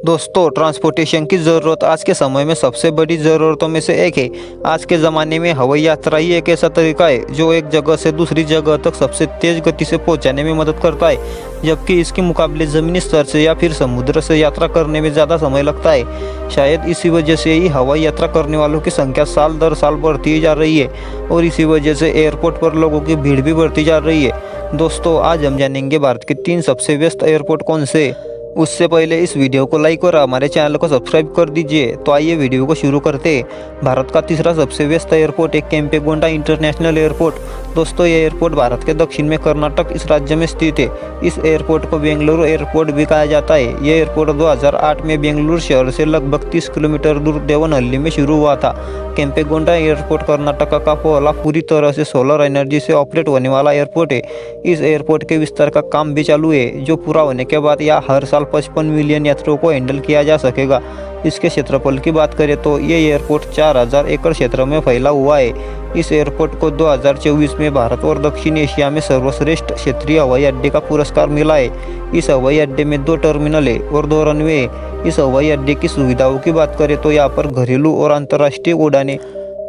दोस्तों, ट्रांसपोर्टेशन की ज़रूरत आज के समय में सबसे बड़ी ज़रूरतों में से एक है। आज के ज़माने में हवाई यात्रा ही एक ऐसा तरीका है जो एक जगह से दूसरी जगह तक सबसे तेज़ गति से पहुंचाने में मदद करता है, जबकि इसके मुकाबले ज़मीनी स्तर से या फिर समुद्र से यात्रा करने में ज़्यादा समय लगता है। शायद इसी वजह से ही हवाई यात्रा करने वालों की संख्या साल दर साल बढ़ती ही जा रही है और इसी वजह से एयरपोर्ट पर लोगों की भीड़ भी बढ़ती जा रही है। दोस्तों, आज हम जानेंगे भारत के 3 सबसे व्यस्त एयरपोर्ट कौन से। उससे पहले इस वीडियो को लाइक और हमारे चैनल को सब्सक्राइब कर दीजिए। तो आइए वीडियो को शुरू करते हैं। भारत का तीसरा सबसे व्यस्त एयरपोर्ट है केम्पेगौड़ा इंटरनेशनल एयरपोर्ट। दोस्तों, ये एयरपोर्ट भारत के दक्षिण में कर्नाटक इस राज्य में स्थित है। इस एयरपोर्ट को बेंगलुरु एयरपोर्ट भी कहा जाता है। यह एयरपोर्ट 2008 में बेंगलुरु शहर से लगभग 30 किलोमीटर दूर देवनहल्ली में शुरू हुआ था। केम्पेगौड़ा एयरपोर्ट कर्नाटक का पहला पूरी तरह से सोलर एनर्जी से ऑपरेट होने वाला एयरपोर्ट है। इस एयरपोर्ट के विस्तार का काम भी चालू है, जो पूरा होने के बाद यह हर साल 55 मिलियन यात्रियों को हैंडल किया जा सकेगा। इसके क्षेत्रफल की बात करें तो ये एयरपोर्ट 4000 एकड़ क्षेत्र में फैला हुआ है। इस एयरपोर्ट को 2024 में भारत और दक्षिण एशिया में सर्वश्रेष्ठ क्षेत्रीय हवाई अड्डे का पुरस्कार मिला है। इस हवाई अड्डे में 2 टर्मिनल है और 2 रनवे है। इस हवाई अड्डे की सुविधाओं की बात करें तो यहाँ पर घरेलू और अंतर्राष्ट्रीय उड़ानें,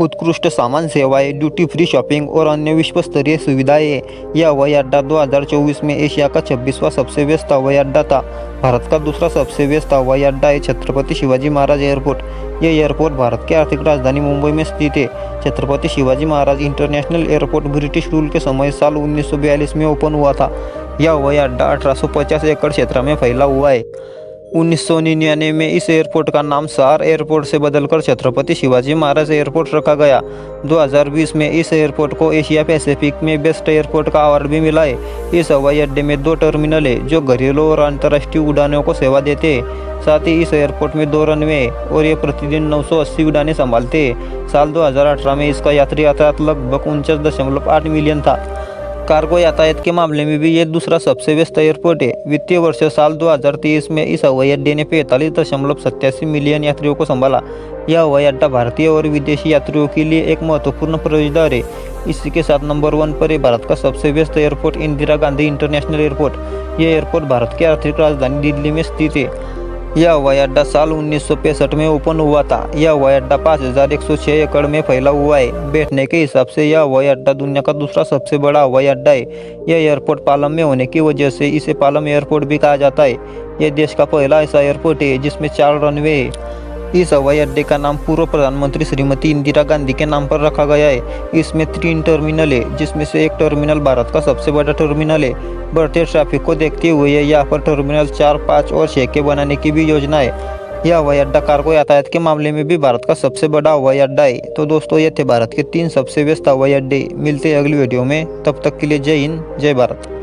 उत्कृष्ट सामान सेवाएं, ड्यूटी फ्री शॉपिंग और अन्य विश्व स्तरीय सुविधाएं हैं। यह हवाई अड्डा 2024 में एशिया का 26वां सबसे व्यस्त हवाई अड्डा था। भारत का दूसरा सबसे व्यस्त हवाई अड्डा है छत्रपति शिवाजी महाराज एयरपोर्ट। यह एयरपोर्ट भारत की आर्थिक राजधानी मुंबई में स्थित है। Chhatrapati Shivaji Maharaj international airport British rule के समय साल 1942 में ओपन हुआ था। यह हवाई अड्डा 1850 एकड़ क्षेत्र में फैला हुआ है। 1999 में इस एयरपोर्ट का नाम सहार एयरपोर्ट से बदलकर छत्रपति शिवाजी महाराज एयरपोर्ट रखा गया। 2020 में इस एयरपोर्ट को एशिया पैसिफिक में बेस्ट एयरपोर्ट का अवार्ड भी मिला है। इस हवाई अड्डे में 2 टर्मिनल है जो घरेलू और अंतर्राष्ट्रीय उड़ानों को सेवा देते हैं। साथ ही इस एयरपोर्ट में 2 रनवे है और ये प्रतिदिन 980 उड़ानें संभालते हैं। साल 2018 में इसका यात्री यातायात लगभग 49.8 मिलियन था। कार्गो यातायात के मामले में भी ये दूसरा सबसे व्यस्त एयरपोर्ट है। वित्तीय वर्ष साल 2023 में इस हवाई अड्डे ने 45.87 मिलियन यात्रियों को संभाला। यह हवाई अड्डा भारतीय और विदेशी यात्रियों के लिए एक महत्वपूर्ण प्रवेशद्वार है। इसी के साथ नंबर 1 पर है भारत का सबसे व्यस्त airport Indira Gandhi international airport. यह एयरपोर्ट भारत की आर्थिक राजधानी दिल्ली में स्थित है। यह हवाई अड्डा साल 1965 में ओपन हुआ था। यह हवाई अड्डा 5106 एकड़ में फैला हुआ है। बैठने के हिसाब से यह हवाई अड्डा दुनिया का दूसरा सबसे बड़ा हवाई अड्डा है। यह एयरपोर्ट पालम में होने की वजह से इसे पालम एयरपोर्ट भी कहा जाता है। यह देश का पहला ऐसा एयरपोर्ट है जिसमें 4 रनवे है। इस हवाई अड्डे का नाम पूर्व प्रधानमंत्री श्रीमती इंदिरा गांधी के नाम पर रखा गया है। इसमें 3 टर्मिनल है, जिसमें से एक टर्मिनल भारत का सबसे बड़ा टर्मिनल है। बढ़ते ट्रैफिक को देखते हुए यहाँ पर टर्मिनल 4, 5 और 6 के बनाने की भी योजना है। यह हवाई अड्डा कार्गो यातायात के मामले में भी भारत का सबसे बड़ा हवाई अड्डा है। तो दोस्तों, ये थे भारत के 3 सबसे व्यस्त हवाई अड्डे। मिलते हैं अगली वीडियो में, तब तक के लिए जय हिंद, जय भारत।